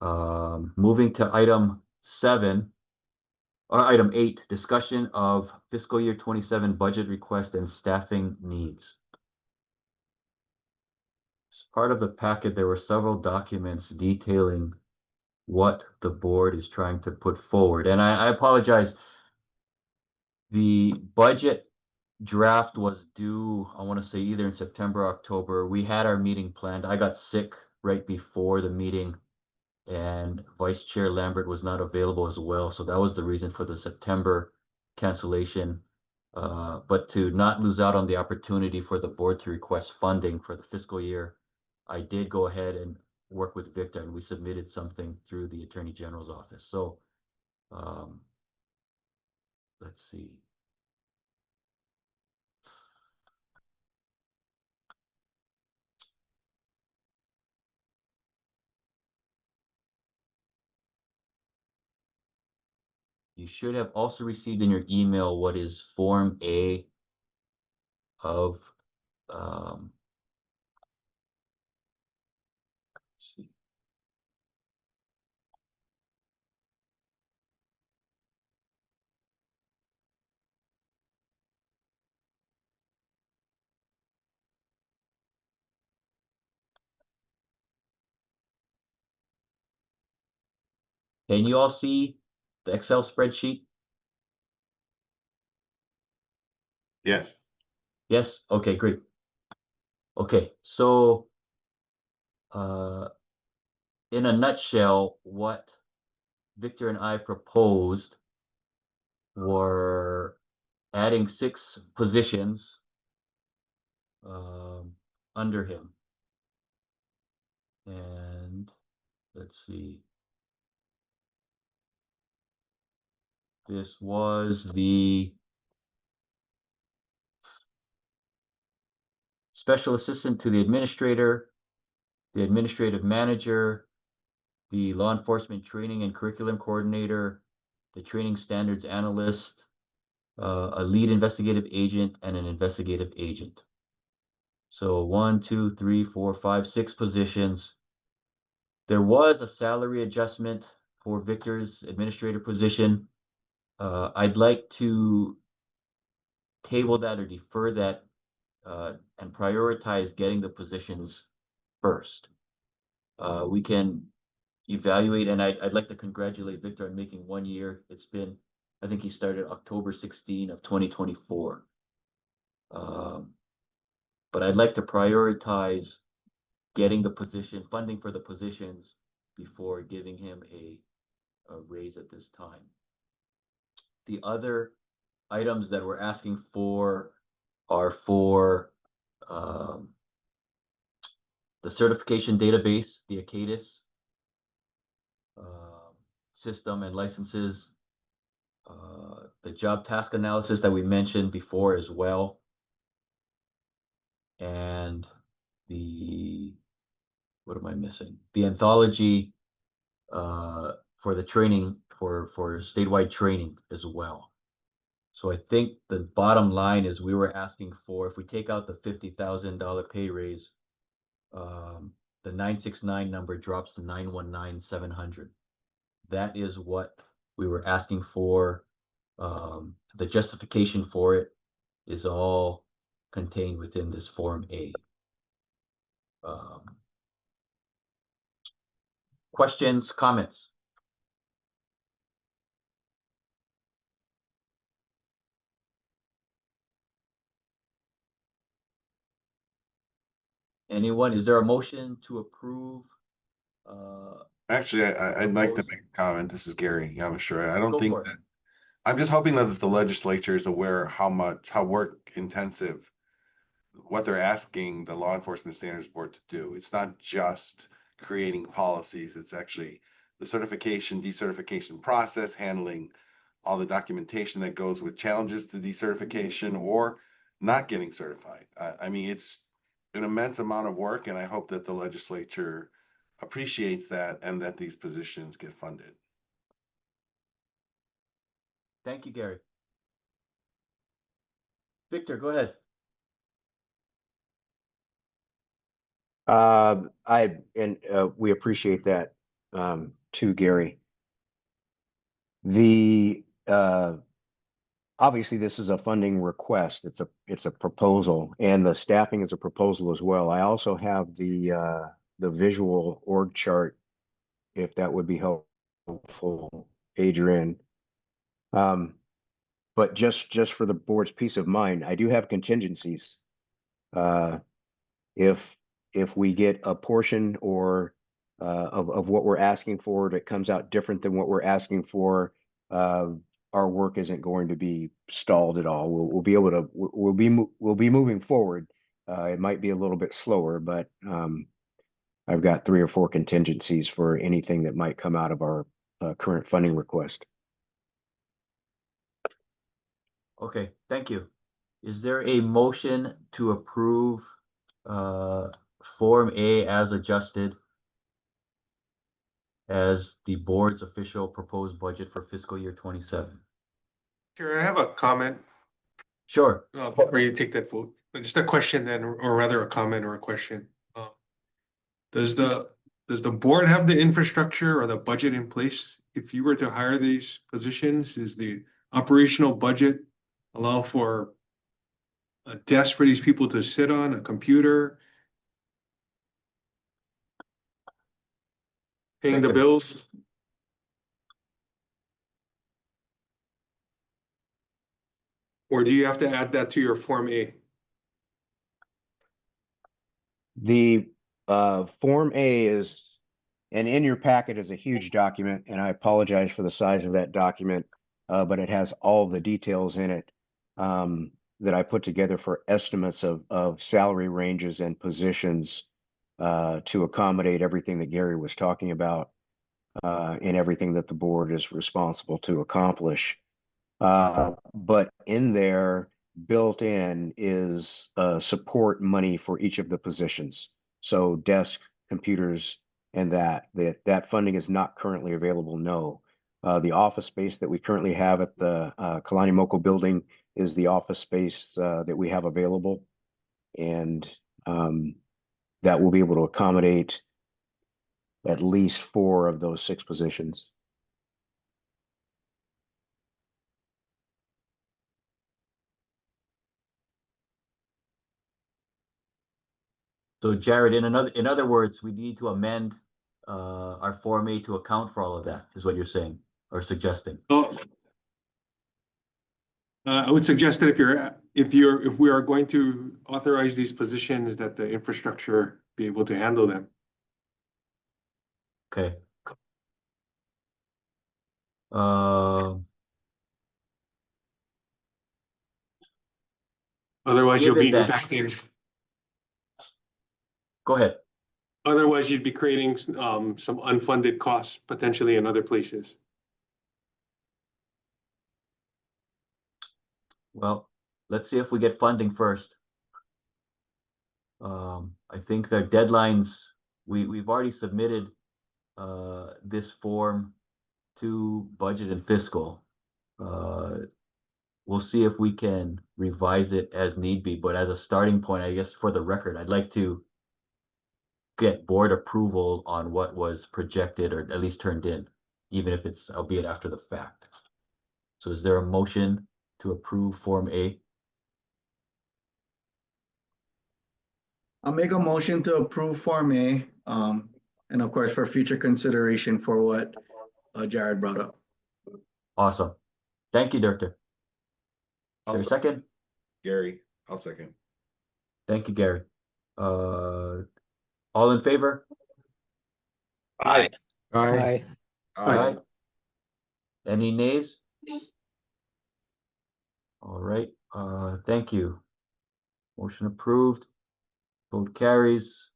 Moving to item 8, discussion of fiscal year 27 budget request and staffing needs. As part of the packet, there were several documents detailing what the board is trying to put forward. And I apologize. The budget draft was due, I want to say either in September or October. We had our meeting planned. I got sick right before the meeting, and Vice Chair Lambert was not available as well. So that was the reason for the September cancellation. But to not lose out on the opportunity for the board to request funding for the fiscal year, I did go ahead and work with Victor, and we submitted something through the Attorney General's office. So let's see. You should have also received in your email what is Form A of let's see. Can you all see the Excel spreadsheet? Yes. Yes? Okay, great. Okay, so in a nutshell, what Victor and I proposed were adding 6 positions under him. And let's see. This was the special assistant to the administrator, the administrative manager, the law enforcement training and curriculum coordinator, the training standards analyst, a lead investigative agent, and an investigative agent. So 1, 2, 3, 4, 5, 6 positions. There was a salary adjustment for Victor's administrator position. I'd like to table that or defer that and prioritize getting the positions first. We can evaluate, and I'd like to congratulate Victor on making 1 year. It's been, I think he started October 16 of 2024. But I'd like to prioritize getting the position, funding for the positions before giving him a raise at this time. The other items that we're asking for are for the certification database, the ACADIS system and licenses, the job task analysis that we mentioned before as well, and the, what am I missing? The anthology for the training, for statewide training as well. So I think the bottom line is we were asking for, if we take out the $50,000 pay raise, the 969 number drops to 919,700. That is what we were asking for. The justification for it is all contained within this Form A. Questions, comments? Anyone? Is there a motion to approve? Actually, I'd like to proposed- make a comment. This is Gary Yamashiro. I don't Go think for it. that, I'm just hoping that the legislature is aware how work intensive what they're asking the Law Enforcement Standards Board to do. It's not just creating policies, it's actually the certification, decertification process, handling all the documentation that goes with challenges to decertification or not getting certified. I mean, it's an immense amount of work, and I hope that the legislature appreciates that and that these positions get funded. Thank you, Gary. Victor, go ahead. We appreciate that too, Gary. The obviously this is a funding request. It's a proposal, and the staffing is a proposal as well. I also have the visual org chart, if that would be helpful, Adrian. But just for the board's peace of mind, I do have contingencies. If we get a portion or of what we're asking for that comes out different than what we're asking for, our work isn't going to be stalled at all. We'll be able to, we'll be moving forward. It might be a little bit slower, but I've got 3 or 4 contingencies for anything that might come out of our current funding request. Okay, thank you. Is there a motion to approve Form A as adjusted as the board's official proposed budget for fiscal year 27? Sure, I have a comment Sure. before you take that vote. Just a question then, or rather a comment or a question. Does the board have the infrastructure or the budget in place? If you were to hire these positions, is the operational budget allow for a desk for these people to sit on, a computer? Paying the bills? Or do you have to add that to your Form A? Form A is, and in your packet is a huge document, and I apologize for the size of that document, but it has all the details in it that I put together for estimates of salary ranges and positions to accommodate everything that Gary was talking about and everything that the board is responsible to accomplish. But in there, built in is support money for each of the positions. So desk, computers, and that funding is not currently available, no. The office space that we currently have at the Kalani Moko building is the office space that we have available. And that will be able to accommodate at least 4 of those 6 positions. So Jared, in other words, we need to amend our Form A to account for all of that, is what you're saying or suggesting. Oh. I would suggest that if we are going to authorize these positions, that the infrastructure be able to handle them. Okay. Otherwise, you'll be Given that- impacting. Go ahead. Otherwise, you'd be creating some unfunded costs potentially in other places. Well, let's see if we get funding first. I think their deadlines, we've already submitted this form to budget and fiscal. We'll see if we can revise it as need be, but as a starting point, I guess for the record, I'd like to get board approval on what was projected or at least turned in, even if it's albeit after the fact. So is there a motion to approve Form A? I'll make a motion to approve Form A, and of course, for future consideration for what Jared brought up. Awesome. Thank you, Director. Is there a second? Gary, I'll second. Thank you, Gary. All in favor? Aye. Aye. Aye. Any nays? All right, thank you. Motion approved. Vote carries.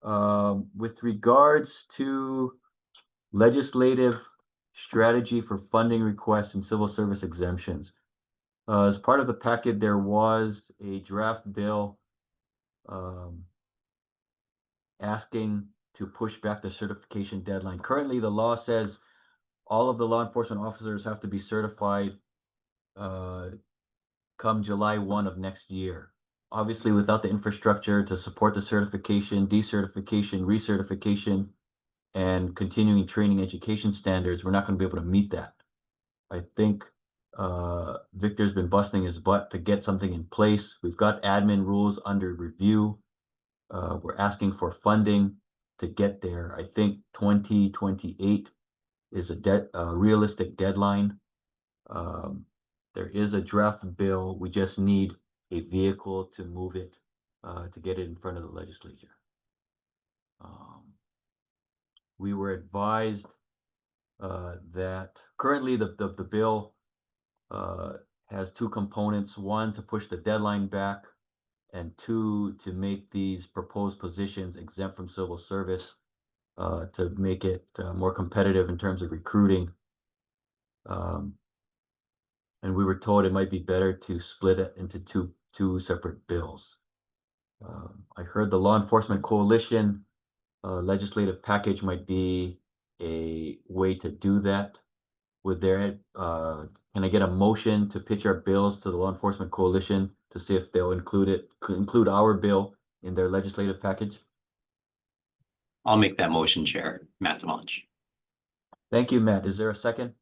With regards to legislative strategy for funding requests and civil service exemptions. As part of the packet, there was a draft bill asking to push back the certification deadline. Currently, the law says all of the law enforcement officers have to be certified come July 1 of next year. Obviously, without the infrastructure to support the certification, decertification, recertification, and continuing training education standards, we're not going to be able to meet that. I think Victor's been busting his butt to get something in place. We've got admin rules under review. We're asking for funding to get there. I think 2028 is a realistic deadline. There is a draft bill. We just need a vehicle to move it, to get it in front of the legislature. We were advised that currently the bill has 2 components: 1, to push the deadline back, and 2, to make these proposed positions exempt from civil service, to make it more competitive in terms of recruiting. And we were told it might be better to split it into two separate bills. I heard the Law Enforcement Coalition legislative package might be a way to do that. Would there, can I get a motion to pitch our bills to the Law Enforcement Coalition to see if they'll include our bill in their legislative package? I'll make that motion, Chair. Matt Demonch. Thank you, Matt. Is there a second?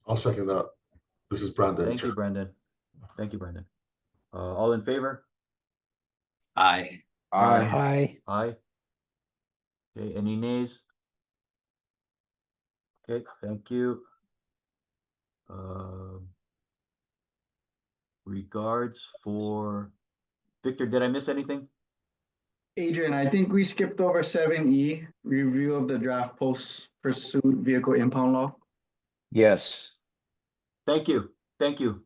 I'll second that. This is Brandon. Thank you, Brendan. Thank you, Brendan. All in favor? Aye. Aye. Aye. Okay, any nays? Okay, thank you. Regards for Victor, did I miss anything? Adrian, I think we skipped over 7E, review of the draft post pursuit vehicle impound law. Yes. Thank you. Thank you.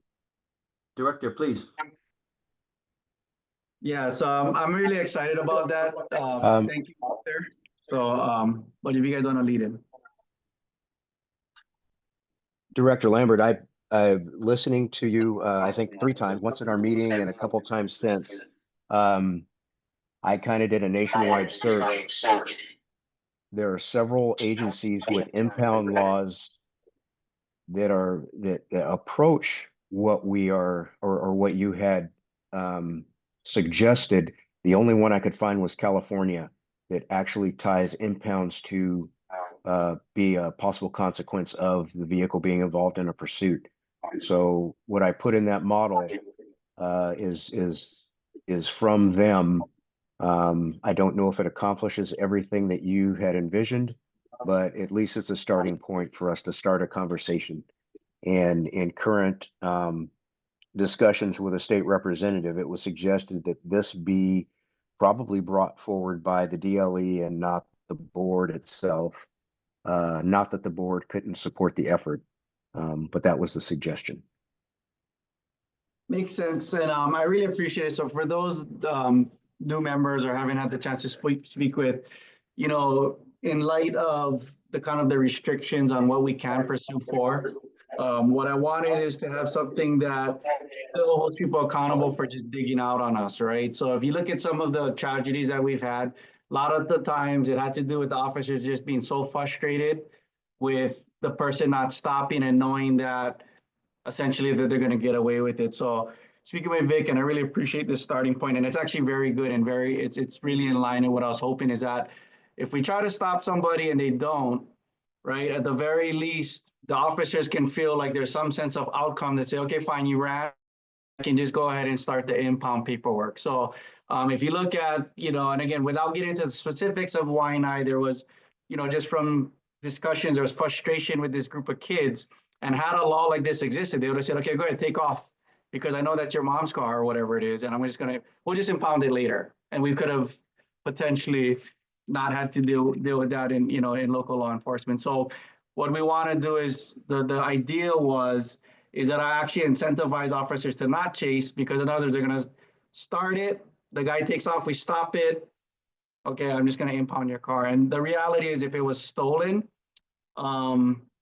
Director, please. Yeah, so I'm really excited about that. Thank you out there. So, but if you guys want to lead in. Director Lambert, listening to you, I think 3 times, once in our meeting and a couple times since. I kind of did a nationwide search. There are several agencies with impound laws that approach what we are or what you had suggested. The only one I could find was California that actually ties impounds to be a possible consequence of the vehicle being involved in a pursuit. So what I put in that model is from them. I don't know if it accomplishes everything that you had envisioned, but at least it's a starting point for us to start a conversation. And in current discussions with a state representative, it was suggested that this be probably brought forward by the DLE and not the board itself. Not that the board couldn't support the effort, but that was the suggestion. Makes sense, and I really appreciate it. So for those new members or haven't had the chance to speak with, you know, in light of the kind of the restrictions on what we can pursue for, what I wanted is to have something that still holds people accountable for just digging out on us, right? So if you look at some of the tragedies that we've had, a lot of the times it had to do with the officers just being so frustrated with the person not stopping and knowing that essentially that they're going to get away with it. So speaking with Vic, and I really appreciate this starting point, and it's actually very good and it's really in line with what I was hoping is that if we try to stop somebody and they don't, right, at the very least, the officers can feel like there's some sense of outcome that say, okay, fine, you ran, I can just go ahead and start the impound paperwork. So if you look at, you know, and again, without getting into the specifics of Waianae, there was, you know, just from discussions, there was frustration with this group of kids. And had a law like this existed, they would have said, okay, go ahead, take off, because I know that's your mom's car or whatever it is, and we'll just impound it later. And we could have potentially not had to deal with that in, you know, in local law enforcement. So what we want to do is, the idea is that I actually incentivize officers to not chase, because in others, they're going to start it, the guy takes off, we stop it, okay, I'm just going to impound your car. And the reality is, if it was stolen,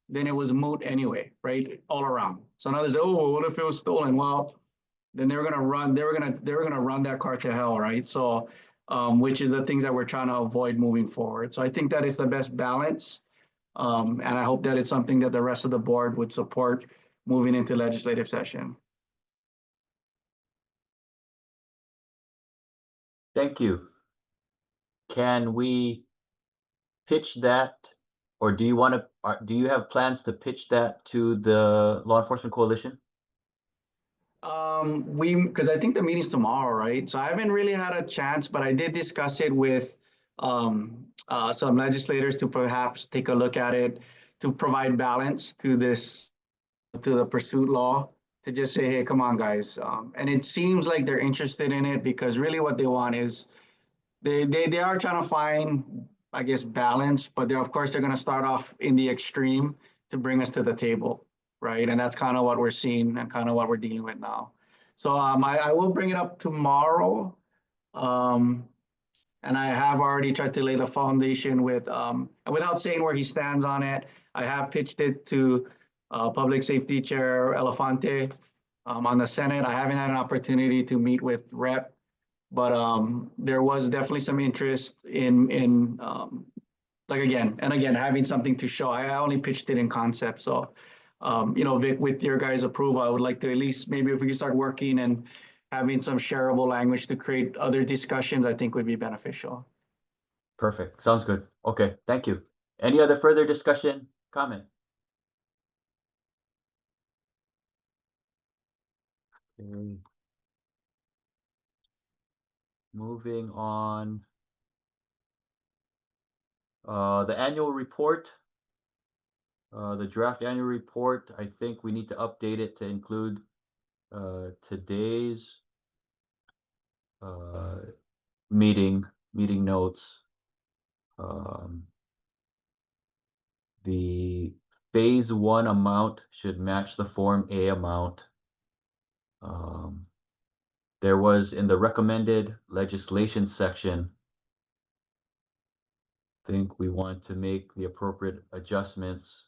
then it was moot anyway, right? All around. So now there's, oh, what if it was stolen? Well, then they were gonna run that car to hell, right? So, which is the things that we're trying to avoid moving forward. So I think that is the best balance. And I hope that it's something that the rest of the board would support moving into legislative session. Thank you. Can we pitch that, or do you want to, do you have plans to pitch that to the Law Enforcement Coalition? Because I think the meeting's tomorrow, right? So I haven't really had a chance, but I did discuss it with some legislators to perhaps take a look at it, to provide balance to the pursuit law, to just say, hey, come on, guys. And it seems like they're interested in it, because really what they want is they are trying to find, I guess, balance, but of course they're going to start off in the extreme to bring us to the table, right? And that's kind of what we're seeing and kind of what we're dealing with now. So I will bring it up tomorrow, and I have already tried to lay the foundation with, and without saying where he stands on it, I have pitched it to Public Safety Chair Elefante on the Senate. I haven't had an opportunity to meet with Rep, but there was definitely some interest in like again having something to show. I only pitched it in concept, so you know, Vic, with your guys' approval, I would like to at least, maybe if we could start working and having some shareable language to create other discussions, I think would be beneficial. Perfect. Sounds good. Okay, thank you. Any other further discussion, comment? Okay. Moving on. The annual report. The draft annual report, I think we need to update it to include today's meeting notes. The phase 1 amount should match the Form A amount. There was in the recommended legislation section, I think we want to make the appropriate adjustments.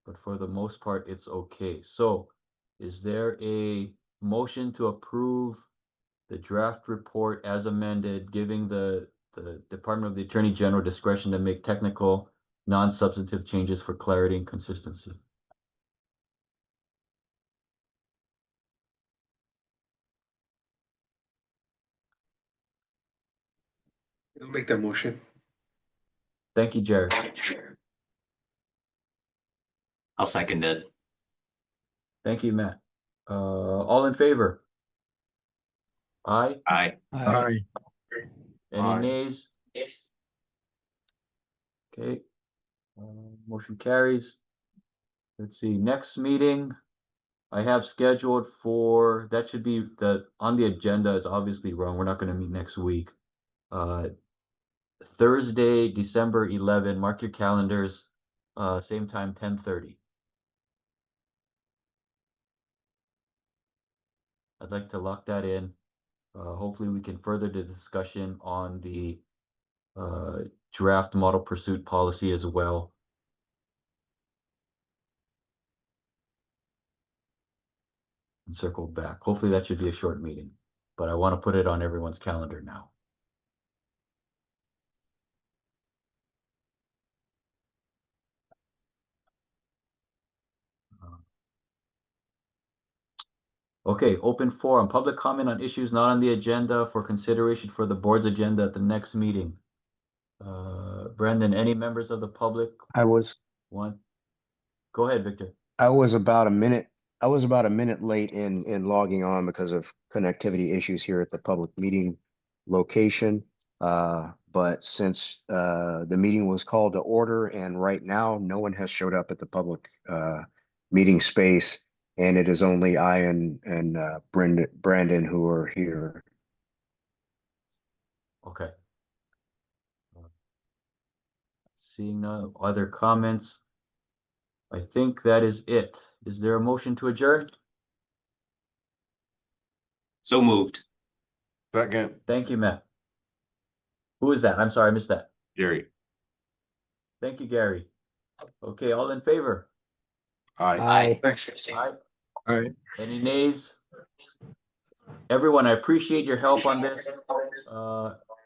But for the most part, it's okay. So is there a motion to approve the draft report as amended, giving the Department of the Attorney General discretion to make technical, non-substantive changes for clarity and consistency? I'll make that motion. Thank you, Jared. I'll second it. Thank you, Matt. All in favor? Aye. Aye. Aye. Any Aye. nays? Okay. Motion carries. Let's see, next meeting I have scheduled for, that should be on the agenda is obviously wrong. We're not going to meet next week. Thursday, December 11, mark your calendars, same time, 10:30. I'd like to lock that in. Hopefully we can further the discussion on the draft model pursuit policy as well. And circle back. Hopefully that should be a short meeting, but I want to put it on everyone's calendar now. Okay, open forum, public comment on issues not on the agenda for consideration for the board's agenda at the next meeting. Brendan, any members of the public I was want? Go ahead, Victor. I was about a minute late in logging on because of connectivity issues here at the public meeting location. But since the meeting was called to order and right now no one has showed up at the public meeting space, and it is only I and Brandon who are here. Okay. Seeing no other comments, I think that is it. Is there a motion to adjourn? So moved. Second, Thank you, Matt. Who is that? I'm sorry, I missed that. Gary. Thank you, Gary. Okay, all in favor? Aye. Aye. Aye. All right. Any nays? Everyone, I appreciate your help on this.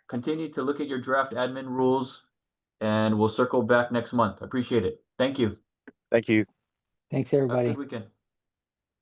Continue to look at your draft admin rules and we'll circle back next month. Appreciate it. Thank you. Thank you. Thanks, Have a everybody. good weekend.